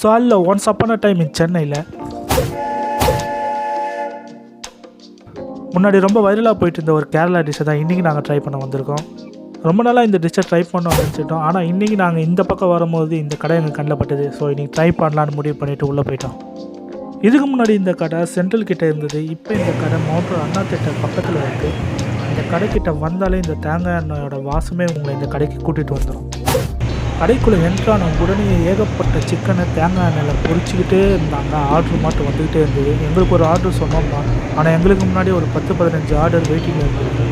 So அல்ல once அப்பான time in சென்னையில் முன்னாடி ரொம்ப வைரலாக போயிட்டு இருந்த ஒரு கேரளா டிஷ்ஷை தான் இன்றைக்கி நாங்கள் ட்ரை பண்ண வந்திருக்கோம். ரொம்ப நாளாக இந்த டிஷ்ஷை ட்ரை பண்ண நினச்சிட்டோம். ஆனால் இன்றைக்கி நாங்கள் இந்த பக்கம் வரும்போது இந்த கடை எங்களுக்கு கண்ணில் பட்டது. ஸோ இன்றைக்கி ட்ரை பண்ணலான்னு முடிவு பண்ணிவிட்டு உள்ளே போயிட்டோம். இதுக்கு முன்னாடி இந்த கடை சென்ட்ரல் கிட்டே இருந்தது. இப்போ இந்த கடை மவுண்ட் அண்ணா தேட்டர் பக்கத்தில் இருக்குது. இந்த கடைக்கிட்ட வந்தாலே இந்த தேங்காய் எண்ணெயோட வாசமே உங்களை இந்த கடைக்கு கூட்டிகிட்டு வந்துடும். கடைக்குள்ளே என்ட்ரான உடனே ஏகப்பட்ட சிக்கனை தேங்காய் எண்ணெயில் பொரிச்சிக்கிட்டே இருந்தாங்க. ஆர்டர் மட்டும் வந்துக்கிட்டே இருந்தது. எங்களுக்கு ஒரு ஆர்டர் சொன்னோம்னா, ஆனால் எங்களுக்கு முன்னாடி ஒரு 10-15 ஆர்டர் வெயிட்டிங்கில் இருந்தது.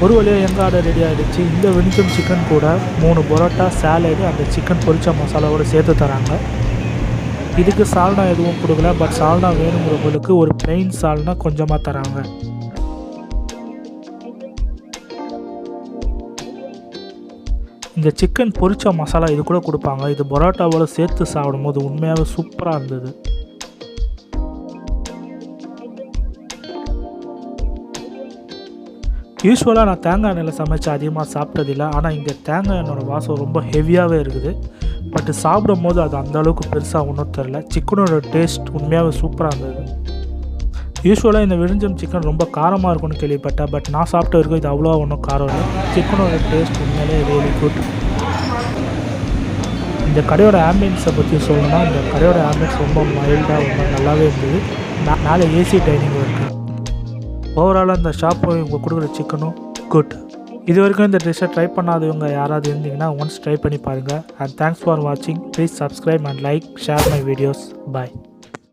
ஒரு வழியாக எங்கள் ஆர்டர் ரெடி ஆகிடுச்சு. இந்த வெனிசம் சிக்கன் கூட 3 பரோட்டா, சாலடு, அந்த சிக்கன் பொரிச்ச மசாலாவோடு சேர்த்து தராங்க. இதுக்கு சால்னா எதுவும் கொடுக்கல. பட் சால்னா வேணுங்கிறவங்களுக்கு ஒரு பிளெயின் சால்னா கொஞ்சமாக தராங்க. இந்த சிக்கன் பொரிச்ச மசாலா இது கூட கொடுப்பாங்க. இது பரோட்டாவோடு சேர்த்து சாப்பிடும்போது உண்மையாகவே சூப்பராக இருந்தது. யூஸ்வலாக நான் தேங்காய் எண்ணெயில் சமைச்சு அதிகமாக சாப்பிட்டதில்லை. ஆனால் இங்கே தேங்காய் எண்ணெயோட வாசம் ரொம்ப ஹெவியாகவே இருக்குது. பட் சாப்பிடும் போது அது அந்தளவுக்கு பெருசாக ஒன்றும் தெரில. சிக்கனோட டேஸ்ட் உண்மையாகவே சூப்பராக இருந்தது. யூஸ்வலாக இந்த விழிஞ்சம் சிக்கன் ரொம்ப காரமாக இருக்கும்னு கேள்விப்பட்டேன். பட் நான் சாப்பிட்ட வரைக்கும் இது அவ்வளோவா ஒன்றும் காரம் இல்லை. சிக்கனோட டேஸ்ட் உண்மையிலே ரியலி குட். இந்த கடையோட ஆம்பியன்ஸை பற்றி சொல்லணும்னா, இந்த கடையோட ஆம்பியன்ஸ் ரொம்ப மைல்டாக ரொம்ப நல்லாவே இருந்தது. நாளை ஏசி டைனிங் இருக்குது. ஓவராலாக இந்த ஷாப்பும் இவங்க கொடுக்குற சிக்கனும் குட். இது வரைக்கும் இந்த டிஷ்ஷை ட்ரை பண்ணாதவங்க யாராவது இருந்தீங்கன்னா ஒன்ஸ் ட்ரை பண்ணி பாருங்கள். அண்ட் தேங்க்ஸ் ஃபார் வாட்சிங். Please subscribe and like, share my videos. Bye.